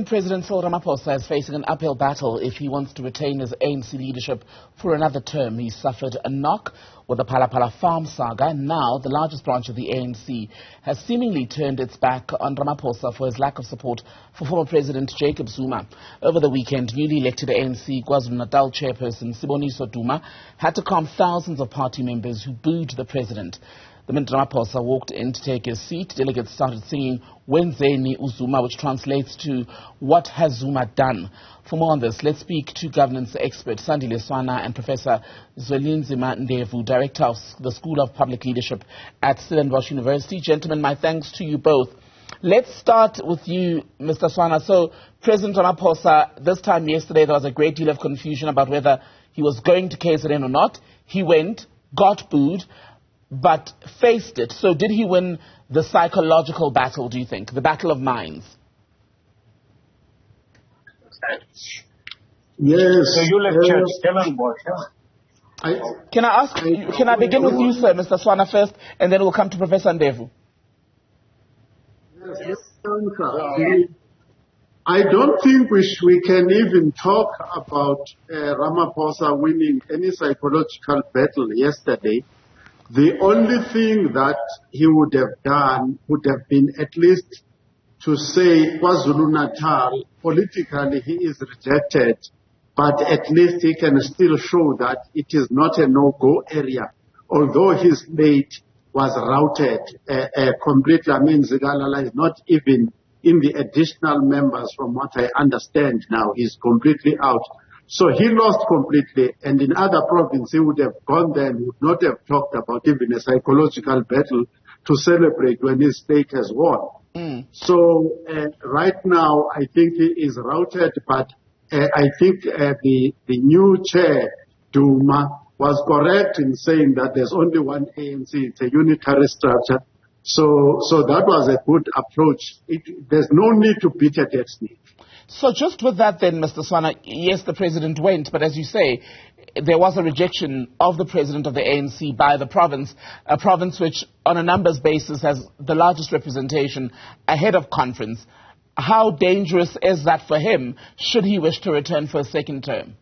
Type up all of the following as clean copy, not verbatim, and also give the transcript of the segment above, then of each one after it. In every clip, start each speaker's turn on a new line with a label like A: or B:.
A: President Cyril Ramaphosa is facing an uphill battle if he wants to retain his ANC leadership for another term. He suffered a knock with the Phala Phala farm saga. Now, the largest branch of the ANC has seemingly turned its back on Ramaphosa for his lack of support for former President Jacob Zuma. Over the weekend, newly elected ANC KwaZulu-Natal chairperson Siboniso Duma had to calm thousands of party members who booed the president. The minute Ramaphosa walked in to take his seat, delegates started singing wenzeni uZuma, which translates to "What has Zuma done?" For more on this, let's speak to governance expert Sandile Swana and Professor Zweli Ndevu, Director of the School of Public Leadership at Stellenbosch University. Gentlemen, my thanks to you both. Let's start with you, Mr. Swana. So, President Ramaphosa, this time yesterday, there was a great deal of confusion about whether he was going to KZN or not. He went, got booed, but faced it. So did he win the psychological battle, do you think? The battle of minds?
B: Yes.
C: So you lectured Stellenbosch,
A: Can I begin with you, sir, Mr. Swana first, and then we'll come to Professor Ndevu?
B: Yes, I don't think we can even talk about Ramaphosa winning any psychological battle yesterday. The only thing that he would have done would have been at least to say KwaZulu-Natal, politically he is rejected, but at least he can still show that it is not a no-go area, although his mate was routed completely. I mean, Zigalala is not even in the additional members from what I understand now. He's completely out. So he lost completely, and in other provinces he would have gone there and would not have talked about even a psychological battle to celebrate when his state has won. So right now I think he is routed, but I think the new chair, Duma, was correct in saying that there's only one ANC, it's a unitary structure. So that was a good approach. There's no need to beat a dead snake.
A: So just with that then, Mr. Swana, yes, the president went, but as you say, there was a rejection of the president of the ANC by the province, a province which on a numbers basis has the largest representation ahead of conference. How dangerous is that for him should he wish to return for a second term?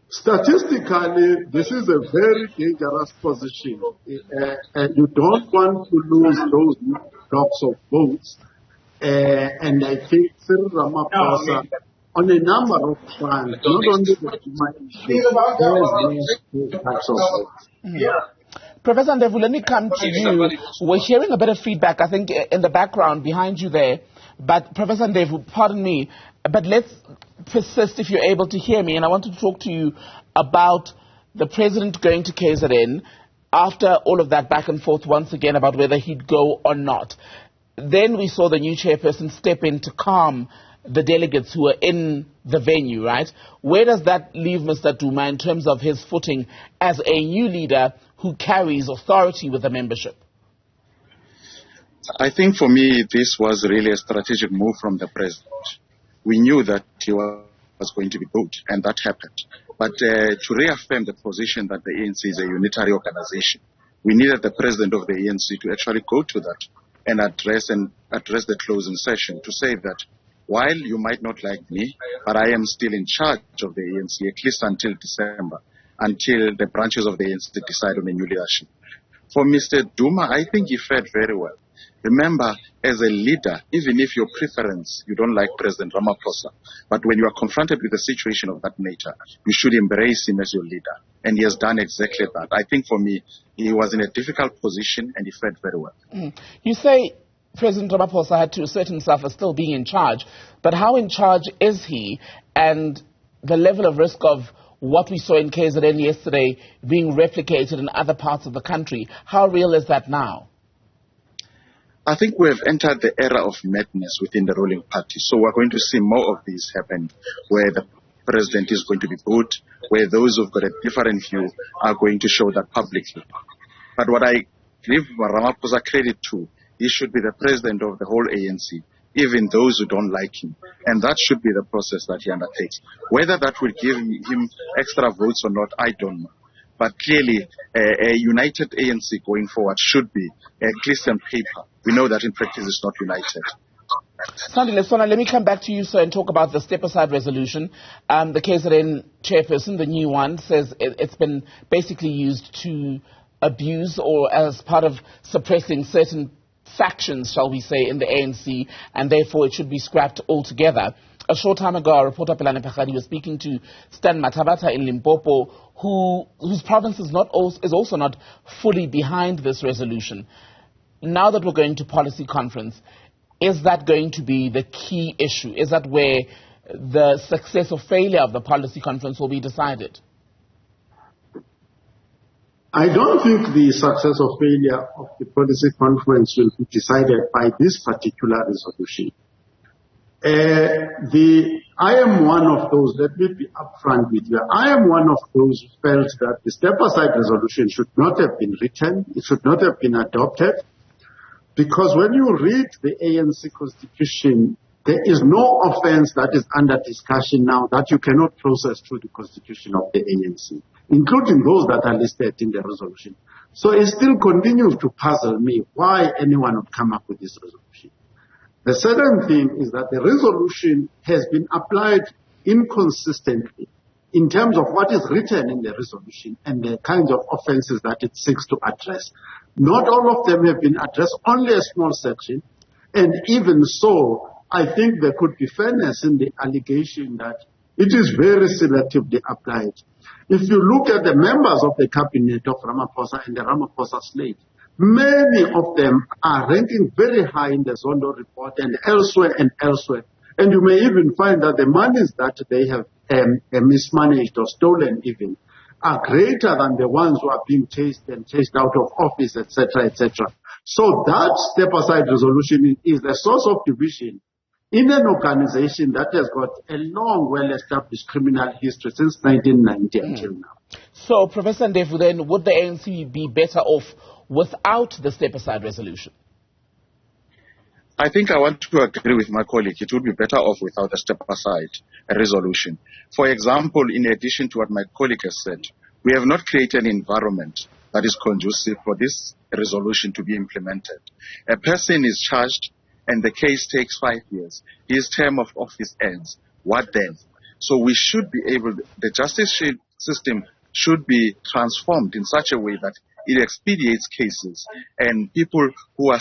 B: Statistically, this is a very dangerous position. You don't want to lose those blocks of votes. And I think Cyril Ramaphosa, on a number of fronts, not only the human issue, types of votes.
A: Professor Ndevu, let me come to you. We're hearing a bit of feedback, I think, in the background behind you there. But Professor Ndevu, pardon me, but let's persist if you're able to hear me. And I want to talk to you about the president going to KZN after all of that back and forth once again about whether he'd go or not. Then we saw the new chairperson step in to calm the delegates who were in the venue, right? Where does that leave Mr. Duma in terms of his footing as a new leader who carries authority with the membership?
D: I think for me, this was really a strategic move from the president. We knew that he was going to be booed, and that happened. But to reaffirm the position that the ANC is a unitary organization, we needed the president of the ANC to actually go to that and address the closing session to say that while you might not like me, but I am still in charge of the ANC, at least until December, until the branches of the ANC decide on a new leadership. For Mr. Duma, I think he fared very well. Remember, as a leader, even if your preference, you don't like President Ramaphosa, but when you are confronted with a situation of that nature, you should embrace him as your leader. And he has done exactly that. I think for me, he was in a difficult position and he fared very well.
A: You say President Ramaphosa had to assert himself as still being in charge, but how in charge is he? And the level of risk of what we saw in KZN yesterday being replicated in other parts of the country, how real is that now?
D: I think we have entered the era of madness within the ruling party. So we're going to see more of this happen, where the president is going to be booed, where those who've got a different view are going to show that publicly. But what I give Ramaphosa credit to, he should be the president of the whole ANC, even those who don't like him. And that should be the process that he undertakes. Whether that will give him extra votes or not, I don't know. But clearly, a united ANC going forward should be, at least on paper. We know that in practice it's not united.
A: Sandile Swana, let me come back to you, sir, and talk about the step-aside resolution. The KZN chairperson, the new one, says it's been basically used to abuse or as part of suppressing certain factions, shall we say, in the ANC, and therefore it should be scrapped altogether. A short time ago, our reporter Phala Phala was speaking to Stan Mathabata in Limpopo, whose province is also not fully behind this resolution. Now that we're going to policy conference, is that going to be the key issue? Is that where the success or failure of the policy conference will be decided?
B: I don't think the success or failure of the policy conference will be decided by this particular resolution. I am one of those, let me be upfront with you, I am one of those who felt that the step-aside resolution should not have been written, it should not have been adopted, because when you read the ANC constitution, there is no offense that is under discussion now that you cannot process through the constitution of the ANC, including those that are listed in the resolution. So it still continues to puzzle me why anyone would come up with this resolution. The second thing is that the resolution has been applied inconsistently in terms of what is written in the resolution and the kinds of offenses that it seeks to address. Not all of them have been addressed, only a small section, and even so, I think there could be fairness in the allegation that it is very selectively applied. If you look at the members of the cabinet of Ramaphosa and the Ramaphosa slate, many of them are ranking very high in the Zondo report and elsewhere. And you may even find that the monies that they have mismanaged or stolen even are greater than the ones who are being chased out of office, etc., etc. So that step-aside resolution is the source of division in an organization that has got a long, well-established criminal history since 1990 until now.
A: So, Professor Ndevu, then, would the ANC be better off without the step-aside resolution?
D: I think I want to agree with my colleague. It would be better off without a step-aside resolution. For example, in addition to what my colleague has said, we have not created an environment that is conducive for this resolution to be implemented. A person is charged and the case takes 5 years. His term of office ends. What then? So we should be able, the justice system should be transformed in such a way that it expedites cases and people who are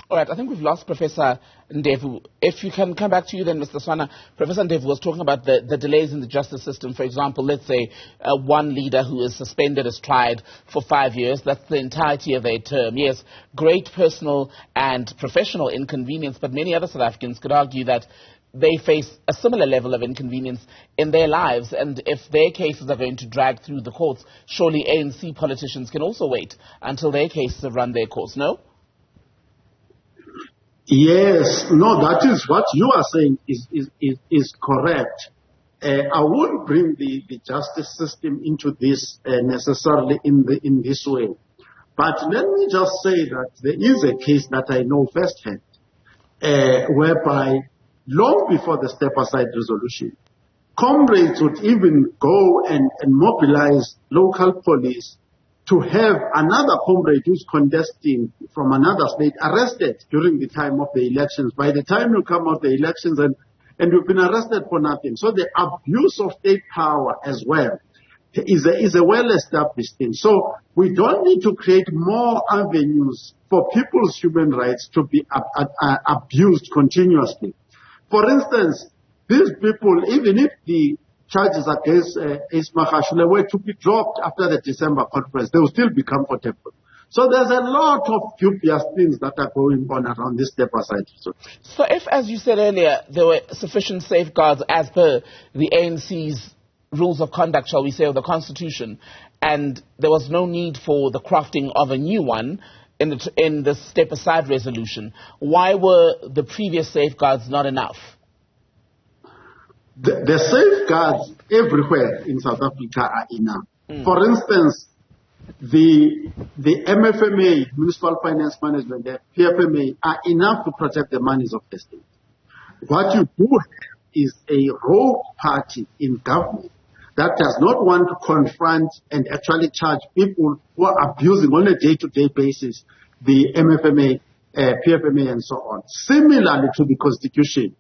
A: All right, I think we've lost Professor Ndevu. If you can come back to you then, Mr. Swana. Professor Ndevu was talking about the delays in the justice system. For example, let's say one leader who is suspended is tried for 5 years. That's the entirety of their term. Yes, great personal and professional inconvenience, but many other South Africans could argue that they face a similar level of inconvenience in their lives. And if their cases are going to drag through the courts, surely ANC politicians can also wait until their cases have run their course, no?
B: Yes, no, that is what you are saying is correct. I won't bring the justice system into this necessarily in this way. But let me just say that there is a case that I know firsthand, whereby long before the step-aside resolution, comrades would even go and mobilize local police to have another comrade who's contesting from another state arrested during the time of the elections. By the time you come out the elections and you've been arrested for nothing. So the abuse of state power as well is a well-established thing. So we don't need to create more avenues for people's human rights to be abused continuously. For instance, these people, even if the charges against Ismail Khashoggi were to be dropped after the December conference, they will still be comfortable. So there's a lot of dubious things that are going on around this step-aside.
A: So if, as you said earlier, there were sufficient safeguards as per the ANC's rules of conduct, shall we say, or the Constitution, and there was no need for the crafting of a new one in the step-aside resolution, why were the previous safeguards not enough?
B: The safeguards everywhere in South Africa are enough. For instance, the MFMA, Municipal Finance Management, the PFMA, are enough to protect the monies of the state. What you do have is a rogue party in government that does not want to confront and actually charge people who are abusing on a day-to-day basis the MFMA PFMA and so on. Similarly to the Constitution,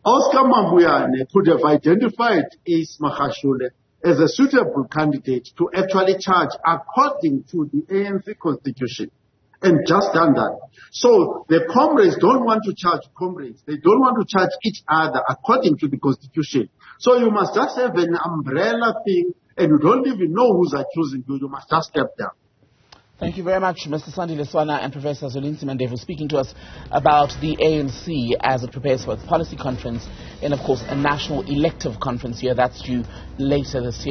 B: Oscar Mambuyane could have identified Ace Magashule as a suitable candidate to actually charge according to the ANC Constitution, and just done that. So the comrades don't want to charge comrades. They don't want to charge each other according to the Constitution. So you must just have an umbrella thing, and you don't even know who's accusing you. You must just step down.
A: Thank you very much, Mr. Sandile Swana and Professor Zweli Ndevu, speaking to us about the ANC as it prepares for its policy conference and, of course, a national elective conference here that's due later this year.